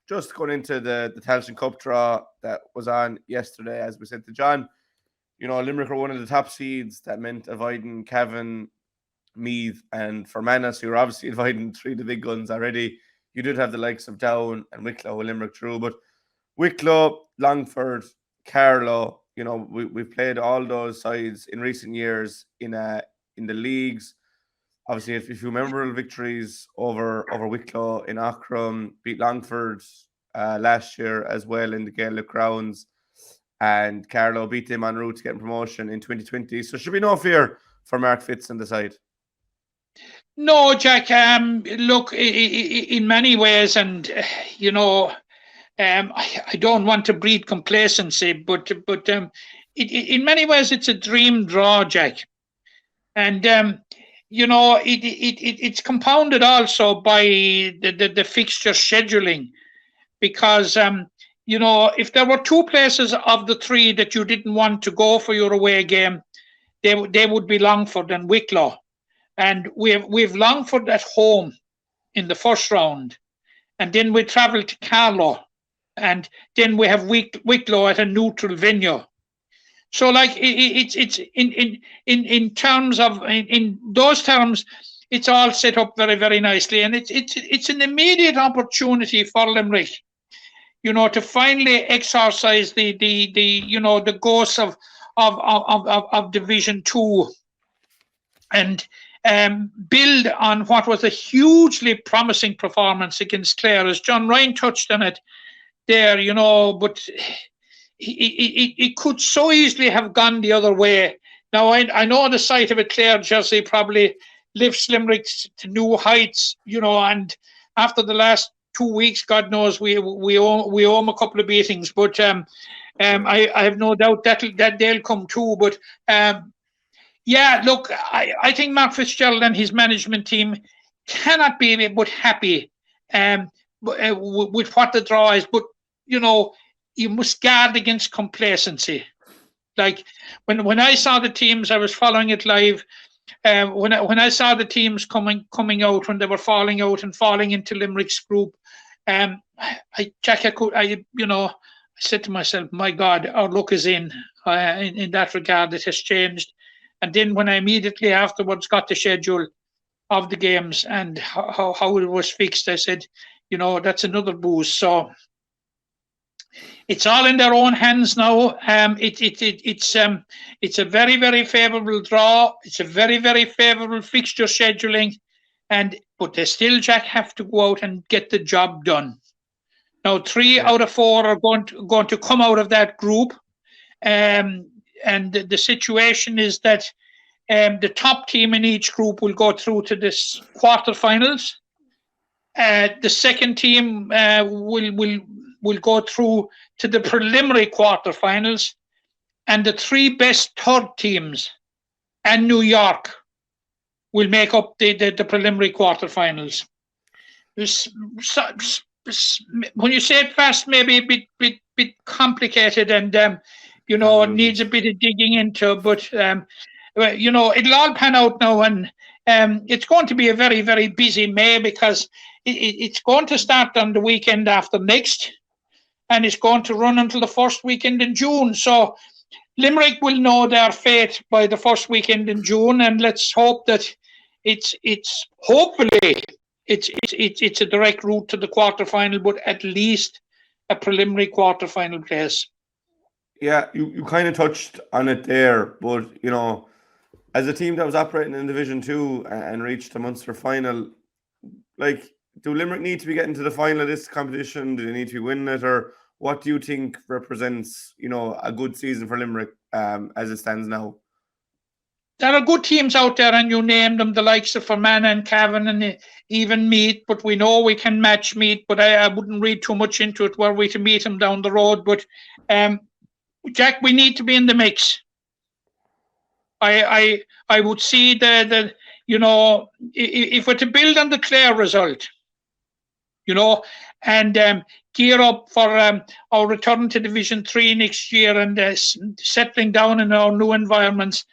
just going into the Tailteann Cup draw that was on yesterday, as we said to John, Limerick are one of the top seeds. That meant avoiding Cavan, Meath, and Fermanagh. So you're obviously avoiding three of the big guns already. You did have the likes of Down and Wicklow, Limerick through, but Wicklow, Longford, Carlow, we've played all those sides in recent years in the leagues. Obviously, if you remember victories over Wicklow in Aughrim, beat Longford last year as well in the Gaelic rounds, and Carlow beat them en route to getting promotion in 2020. So should be no fear for Mark Fitz on the side. No, Jack. Look, in many ways, and I don't want to breed complacency, but in many ways, it's a dream draw, Jack, and it's compounded also by the fixture scheduling, because if there were two places of the three that you didn't want to go for your away game, they would be Longford and Wicklow, and we've Longford at home in the first round, and then we travel to Carlow, and then we have Wicklow at a neutral venue. So, like, it's in terms of in those terms, it's all set up very, very nicely, and it's an immediate opportunity for Limerick, to finally exorcise the ghosts of Division 2, and build on what was a hugely promising performance against Clare, as John Ryan touched on it there, but it could so easily have gone the other way. Now, I know the sight of a Clare jersey probably lifts Limerick to new heights, and after the last 2 weeks, God knows we owe them a couple of beatings, but I have no doubt that they'll come too. But yeah, look, I think Mark Fitzgerald and his management team cannot be but happy with what the draw is, but you must guard against complacency. Like when I saw the teams, I was following it live. When I saw the teams coming out, when they were falling out and falling into Limerick's group, I said to myself, my God, our luck is in that regard. It has changed. And then when I immediately afterwards got the schedule of the games and how it was fixed, I said, that's another boost. So it's all in their own hands now. It's a very, very favourable draw. It's a very, very favourable fixture scheduling, but they still, Jack, have to go out and get the job done. Now, 3 out of 4 are going to come out of that group, and the situation is that the top team in each group will go through to this quarterfinals. The second team will go through to the preliminary quarterfinals, and the 3 best third teams and New York will make up the preliminary quarterfinals. When you say it fast, maybe a bit complicated, and needs a bit of digging into, but it'll all pan out now, and it's going to be a very, very busy May, because it's going to start on the weekend after next, and it's going to run until the first weekend in June. So Limerick will know their fate by the first weekend in June, and let's hope that it's hopefully it's a direct route to the quarterfinal, but at least a preliminary quarterfinal place. Yeah, you kind of touched on it there, but as a team that was operating in Division 2 and reached the Munster final, like, do Limerick need to be getting to the final of this competition? Do they need to be winning it? Or what do you think represents, a good season for Limerick as it stands now? There are good teams out there, and you named them, the likes of Fermanagh and Cavan and even Meath, but we know we can match Meath, but I wouldn't read too much into it were we to meet them down the road. But, Jack, we need to be in the mix. I would see if we're to build on the Clare result, and gear up for our return to Division 3 next year, and settling down in our new environments,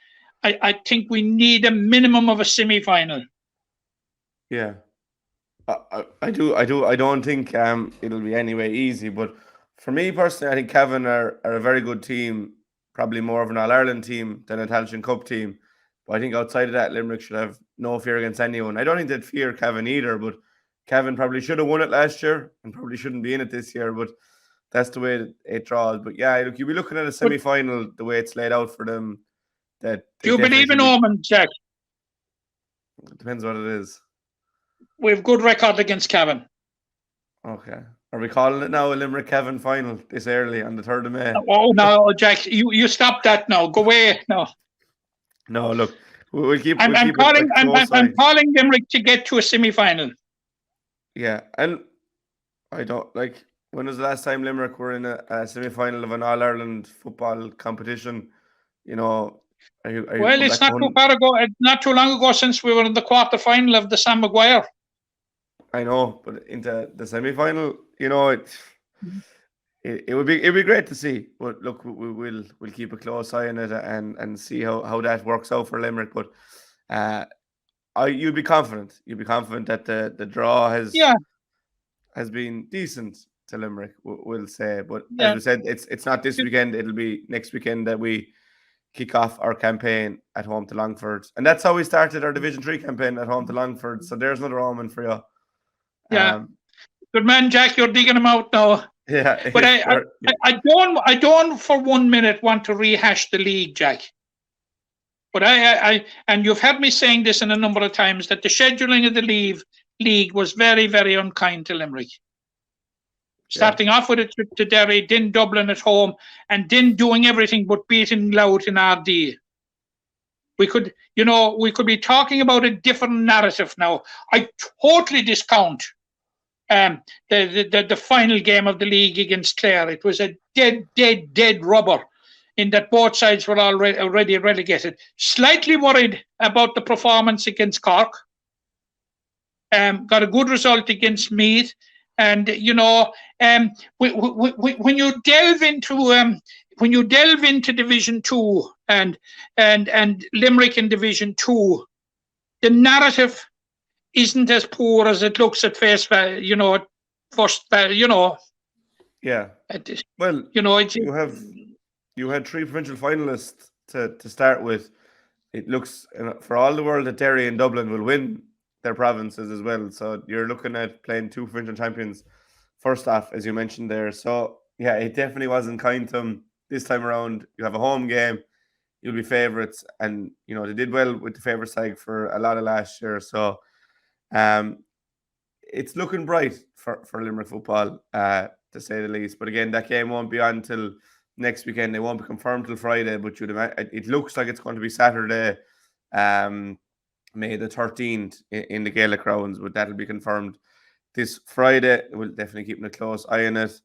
I think we need a minimum of a semi-final. Yeah. I do. I don't think it'll be anyway easy. But for me personally, I think Cavan are a very good team. Probably more of an All Ireland team than a Tailteann Cup team. But I think outside of that, Limerick should have no fear against anyone. I don't think they'd fear Cavan either. But Cavan probably should have won it last year and probably shouldn't be in it this year. But that's the way it draws. But yeah, look, you'll be looking at a But semi-final the way it's laid out for them. That do they you definitely believe in should be. omens, Jack? It depends what it is. We have good record against Cavan. Okay. Are we calling it now a Limerick Cavan final this early on the 3rd of May? Oh no, Jack, you stop that now. Go away now. No, look, we'll keep I'm a calling close eye. I'm calling Limerick to get to a semi-final. Yeah, and I don't like. When was the last time Limerick were in a semi-final of an All Ireland football competition? You know, are you Well, going it's back to not too one? far ago. It's not too long ago since we were in the quarter-final of the Sam Maguire. I know, but into the semi-final, you know, it'd be great to see. But look, we'll keep a close eye on it and see how that works out for Limerick. But you'd be confident. You'd be confident that the draw Yeah, has been decent to Limerick. We'll say. But as yeah, we said, it's not this weekend. It'll be next weekend that we kick off our campaign at home to Longford, and that's how we started our Division 3 campaign at home to Longford. So there's another omen for you. yeah. Good man, Jack. You're digging him out now. Yeah, But I don't for 1 minute want to rehash the league, Jack. But and you've had me saying this in a number of times that the scheduling of the league was very, very unkind to Limerick. Starting off with it to Derry, then Dublin at home, and then doing everything but beating Louth in RD. We could be talking about a different narrative now. I totally discount the final game of the league against Clare. It was a dead rubber in that both sides were already relegated. Slightly worried about the performance against Cork. Got a good result against Meath. And when you delve into Division 2 and Limerick in Division 2, the narrative isn't as poor as it looks at face value. At first value. Yeah. Well, you had 3 provincial finalists to start with. It looks for all the world that Derry and Dublin will win their provinces as well. So you're looking at playing 2 provincial champions first off, as you mentioned there. So yeah, it definitely wasn't kind to them this time around. You have a home game, you'll be favourites, and they did well with the favourite side for a lot of last year. So it's looking bright for Limerick football, to say the least. But again, that game won't be on till next weekend. It won't be confirmed till Friday, but it looks like it's going to be Saturday, May the 13th in the Gaelic grounds, but that'll be confirmed this Friday. We'll definitely keep a close eye on it.